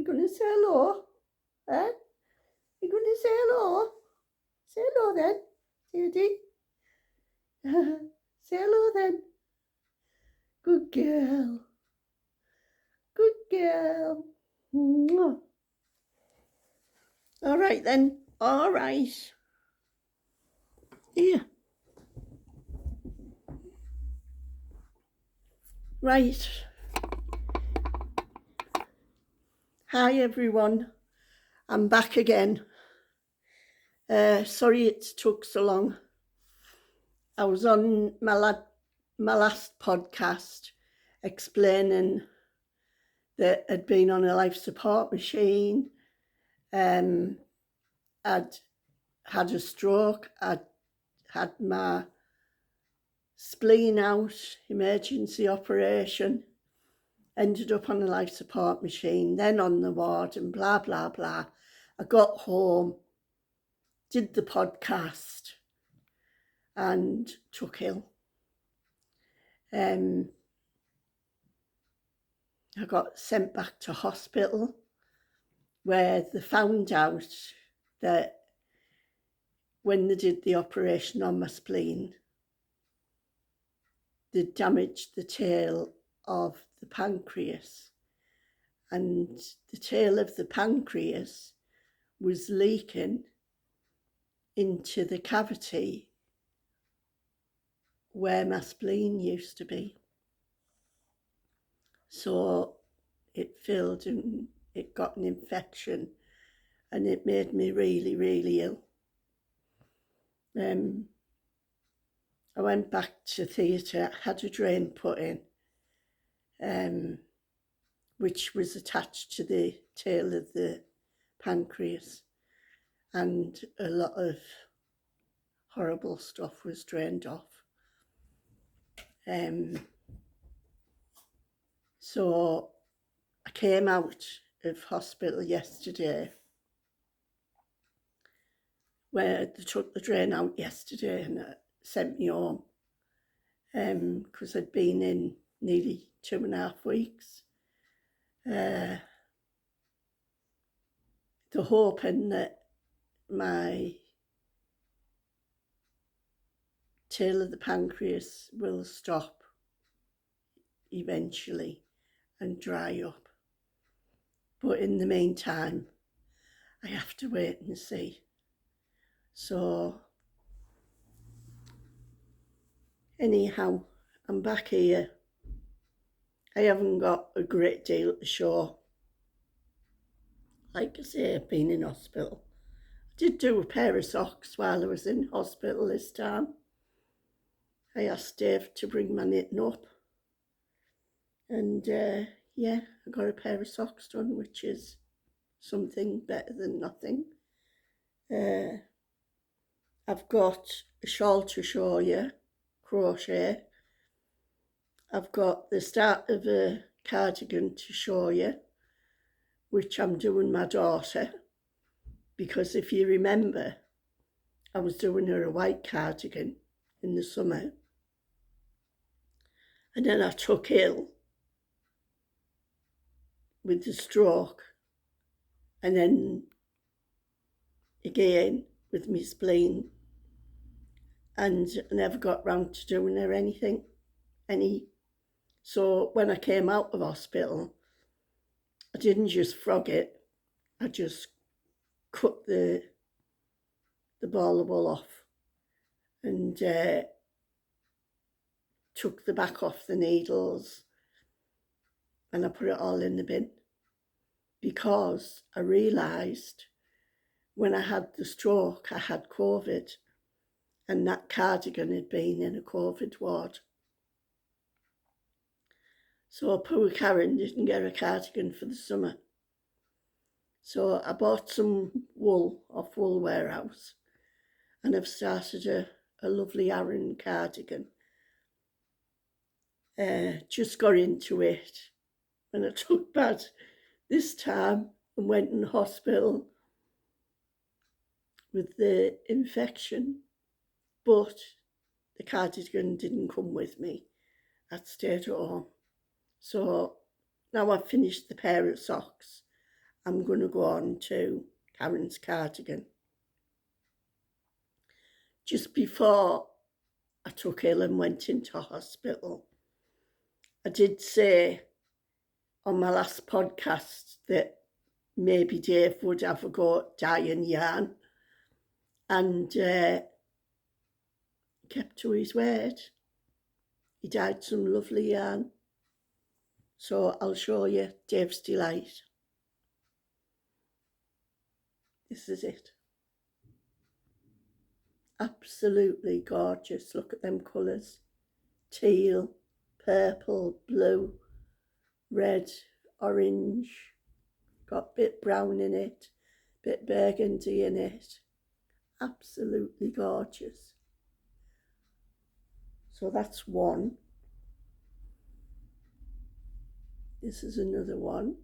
You going to say hello? Eh? You going to say hello? Say hello then, Judy. Say hello then. Good girl. Good girl. Mwah. All right then. All right. Here. Right. Hi everyone. I'm back again. Sorry it took so long. I was on my last podcast explaining that I'd been on a life support machine. I'd had a stroke. I'd had my spleen out, emergency operation, ended up on a life support machine, then on the ward and blah, blah, blah. I got home, did the podcast and took ill. I got sent back to hospital where they found out that when they did the operation on my spleen, they damaged the tail of the pancreas, and the tail of the pancreas was leaking into the cavity where my spleen used to be. So it filled and it got an infection and it made me really, really ill. I went back to theatre, had a drain put in, which was attached to the tail of the pancreas, and a lot of horrible stuff was drained off. So I came out of hospital yesterday, where they took the drain out yesterday and sent me home, because I'd been in nearly 2.5 weeks. They're hoping that my tail of the pancreas will stop eventually and dry up. But in the meantime, I have to wait and see. So anyhow, I'm back here. I haven't got a great deal to show. Like I say, I've been in hospital. I did do a pair of socks while I was in hospital this time. I asked Dave to bring my knitting up. And yeah, I got a pair of socks done, which is something better than nothing. I've got a shawl to show you, crochet. I've got the start of a cardigan to show you, which I'm doing my daughter, because if you remember, I was doing her a white cardigan in the summer, and then I took ill with the stroke, and then again with my spleen, and I never got round to doing her anything. So when I came out of hospital, I didn't just frog it, I just cut the ball of wool off and took the back off the needles, and I put it all in the bin, because I realised when I had the stroke I had COVID, and that cardigan had been in a COVID ward. So poor Karen didn't get a cardigan for the summer. So I bought some wool off Wool Warehouse, and I've started a lovely Aran cardigan. Just got into it when I took bad this time and went in hospital with the infection, but the cardigan didn't come with me. I'd stayed at home. So now I've finished the pair of socks I'm going to go on to Karen's cardigan. Just before I took ill and went into hospital, I did say on my last podcast that maybe Dave would have a go at dyeing yarn, and kept to his word. He dyed some lovely yarn. So I'll show you Dave's Delight. This is it. Absolutely gorgeous. Look at them colours. Teal, purple, blue, red, orange. Got a bit brown in it, bit burgundy in it. Absolutely gorgeous. So that's one. This is another one.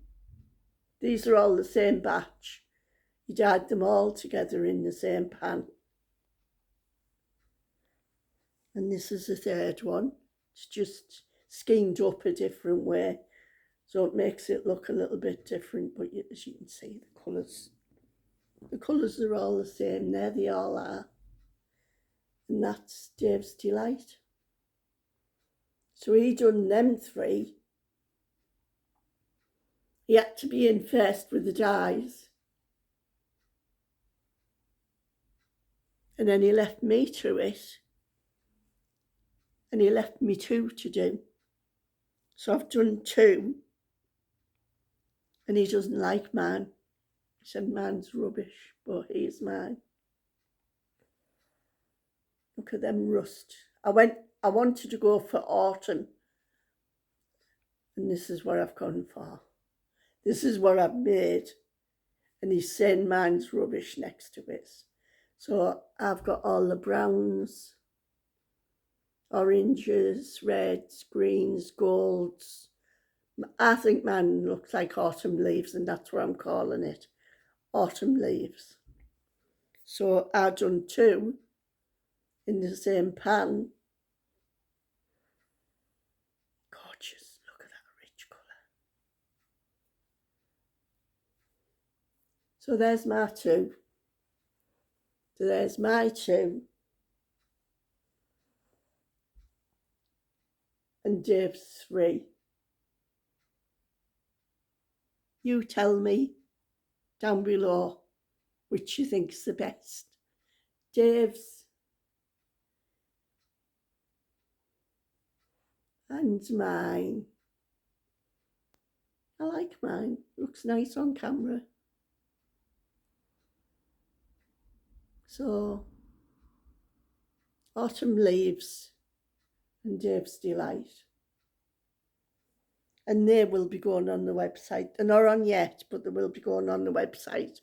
These are all the same batch. He dyed them all together in the same pan. And this is the third one. It's just schemed up a different way, so it makes it look a little bit different, but as you can see, the colours are all the same. There they all are. And that's Dave's Delight. So he done them three. He had to be in first with the dyes. And then he left me to it. And he left me two to do. So I've done two. And he doesn't like mine. He said mine's rubbish, but here's mine. Look at them rust. I wanted to go for autumn. And this is what I've gone for. This is what I've made. And he's saying mine's rubbish next to it. So I've got all the browns, oranges, reds, greens, golds. I think mine looks like autumn leaves, and that's what I'm calling it, autumn leaves. So I've done two in the same pan. Gorgeous, look at that rich colour. So there's my two. So there's my two. And Dave's three. You tell me down below which you think's the best. Dave's and mine. I like mine. Looks nice on camera. So, autumn leaves and Dave's Delight. And they will be going on the website. They're not on yet, but they will be going on the website.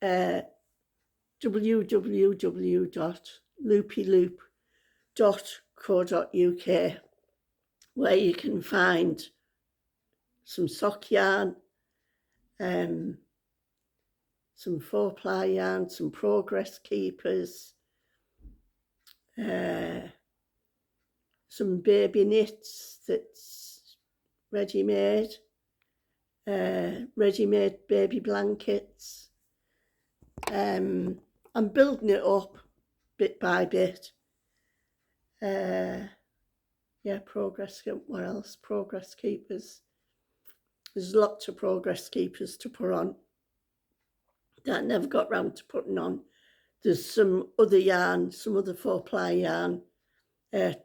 www.loopyloop.co.uk, where you can find some sock yarn, some 4-ply yarn, some progress keepers, some baby knits that's ready-made baby blankets. I'm building it up bit by bit. Progress, what else? Progress keepers. There's lots of progress keepers to put on that I never got round to putting on. There's some other yarn, some other 4-ply yarn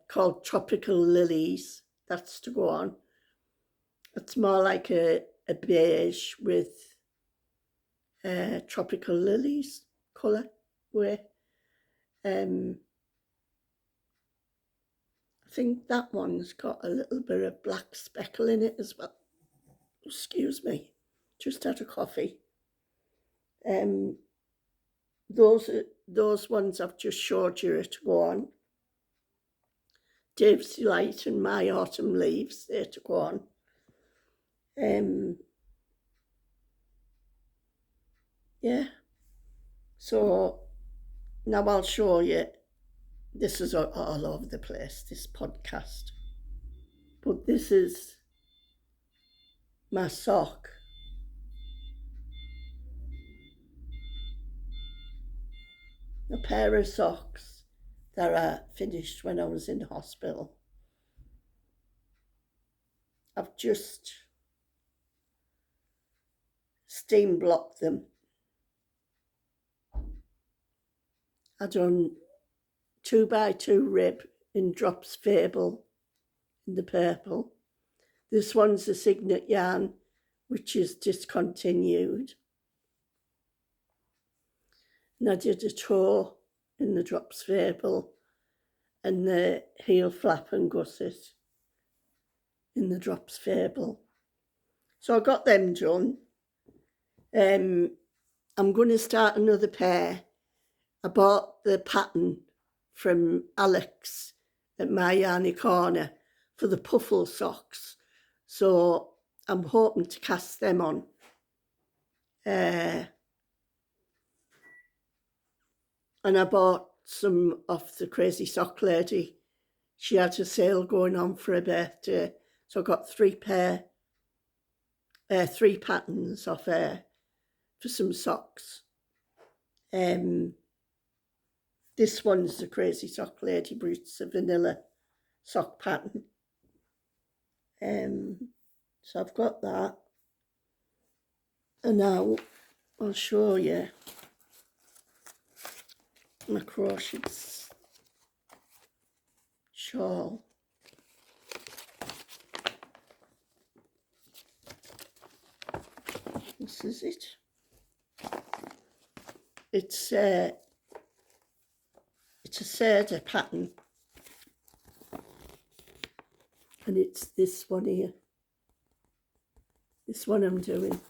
called Tropical Lilies. That's to go on. It's more like a beige with tropical lilies colour way. I think that one's got a little bit of black speckle in it as well. Excuse me, just had a coffee. Those ones I've just showed you to go on. Dave's Delight and My Autumn Leaves, they're to go on. So now I'll show you. This is all over the place, this podcast, but this is my sock a pair of socks that I finished when I was in hospital. I've just steam blocked them. I done 2x2 rib in Drops Fable in the purple. This one's a Signet yarn, which is discontinued. And I did a toe in the Drops Fable and the heel flap and gusset in the Drops Fable. So I got them done. I'm going to start another pair. I bought the pattern from Alex at My Yarny Corner for the puffle socks. So I'm hoping to cast them on. And I bought some off the Crazy Sock Lady. She had a sale going on for her birthday. So I got three patterns off her for some socks. This one's the Crazy Sock Lady, but it's a vanilla sock pattern. So I've got that. And now I'll show you my crochet shawl. This is it. It's a serger pattern, and it's this one here. This one I'm doing.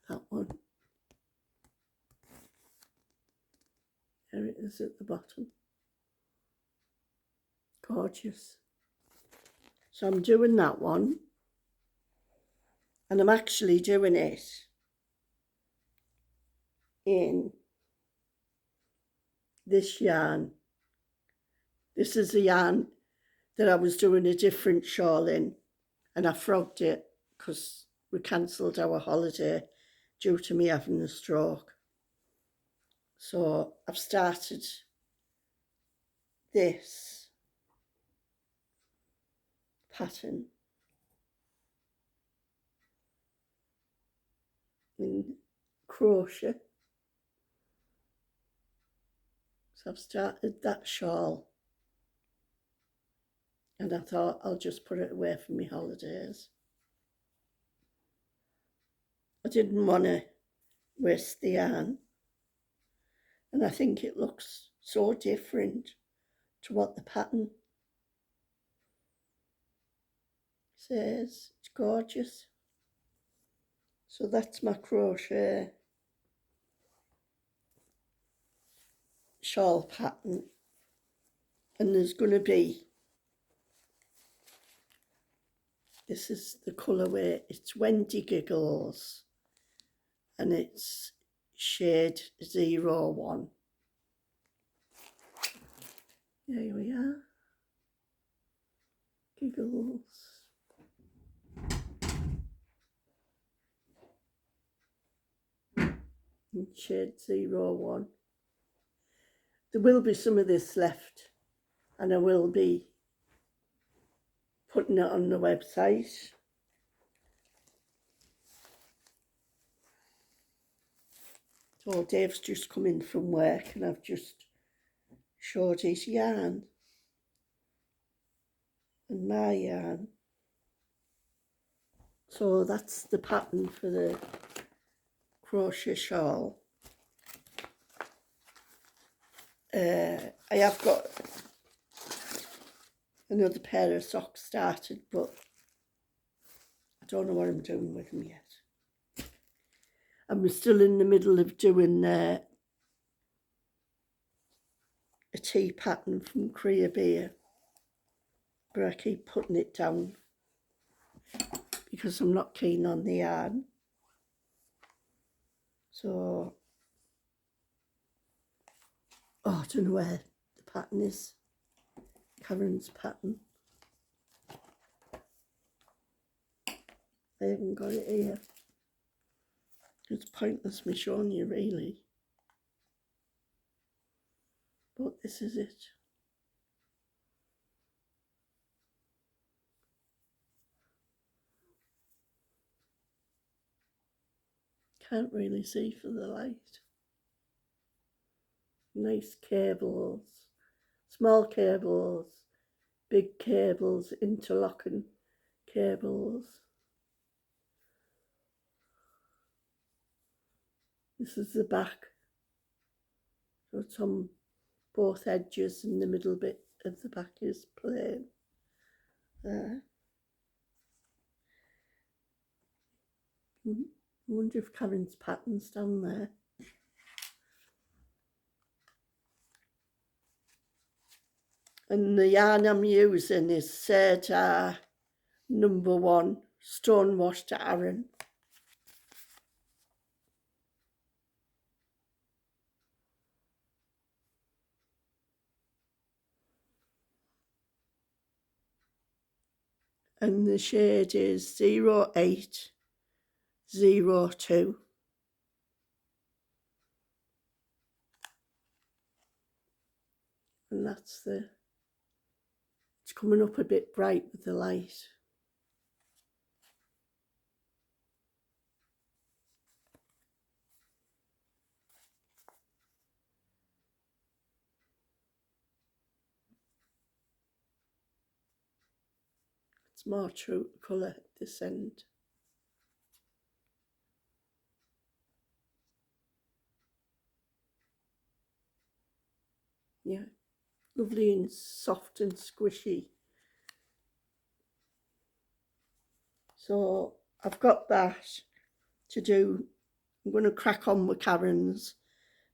That one. There it is at the bottom. Gorgeous. So I'm doing that one, and I'm actually doing it in this yarn. This is the yarn that I was doing a different shawl in, and I frogged it because we cancelled our holiday due to me having a stroke. So I've started this pattern in crochet. So I've started that shawl, and I thought I'll just put it away for my holidays. I didn't want to waste the yarn, and I think it looks so different to what the pattern says. It's gorgeous. So that's my crochet shawl pattern, and there's going to be, this is the colourway, it's Wendy Giggles, and it's shade 01. There we are. Giggles. And shade 01. There will be some of this left, and I will be putting it on the website. So Dave's just come in from work, and I've just showed his yarn and my yarn. So that's the pattern for the crochet shawl. I have got another pair of socks started, but I don't know what I'm doing with them yet. I'm still in the middle of doing a tea pattern from Korea Beer, but I keep putting it down because I'm not keen on the yarn. So, I don't know where the pattern is. Karen's pattern. I haven't got it here. It's pointless me showing you, really. but this is it. Can't really see for the light. Nice cables, small cables, big cables, interlocking cables. This is the back, so it's on both edges, and the middle bit of the back is plain. There. I wonder if Karen's pattern's down there. And the yarn I'm using is Serta number 1 stone washed Aran. And the shade is 0802. And that's it's coming up a bit bright with the light. It's more true colour at this end. Yeah, lovely and soft and squishy. So I've got that to do. I'm going to crack on with Karen's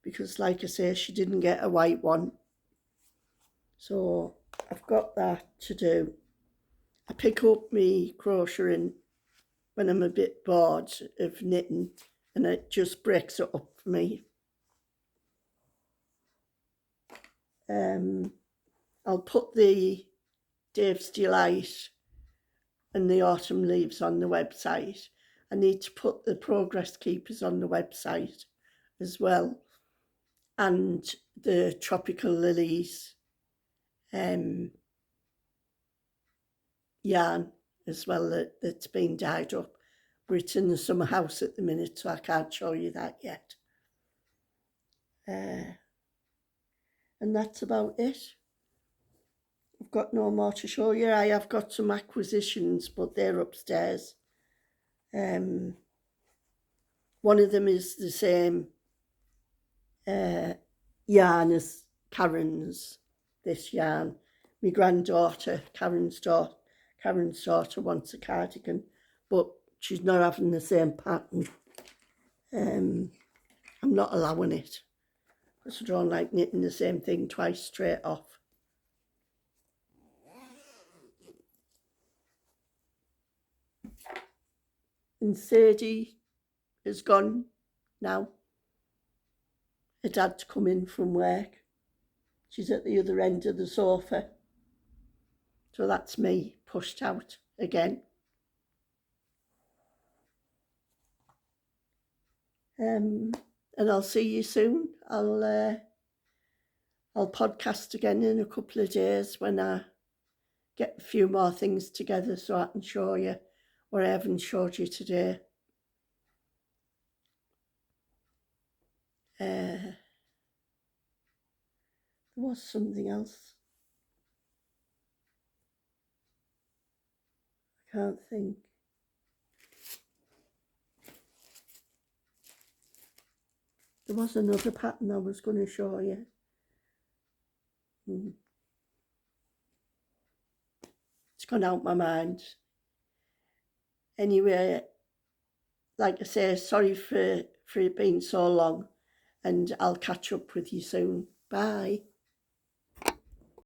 because, like I say, she didn't get a white one. So I've got that to do. I pick up me crocheting when I'm a bit bored of knitting, and it just breaks it up for me. I'll put the Dave's Delight and the Autumn Leaves on the website. I need to put the Progress Keepers on the website as well, and the Tropical Lilies yarn as well that's been dyed up. But it's in the summer house at the minute, so I can't show you that yet. And that's about it. I've got no more to show you. I have got some acquisitions, but they're upstairs. One of them is the same yarn as Karen's, this yarn. My granddaughter, Karen's daughter wants a cardigan, but she's not having the same pattern. I'm not allowing it because I don't like knitting the same thing twice straight off. And Sadie is gone now. Her dad's come in from work. She's at the other end of the sofa. So that's me pushed out again. And I'll see you soon. I'll podcast again in a couple of days when I get a few more things together so I can show you what I haven't showed you today. There was something else. I can't think. There was another pattern I was going to show you. It's gone out my mind. Anyway, like I say, sorry for it being so long, and I'll catch up with you soon. Bye.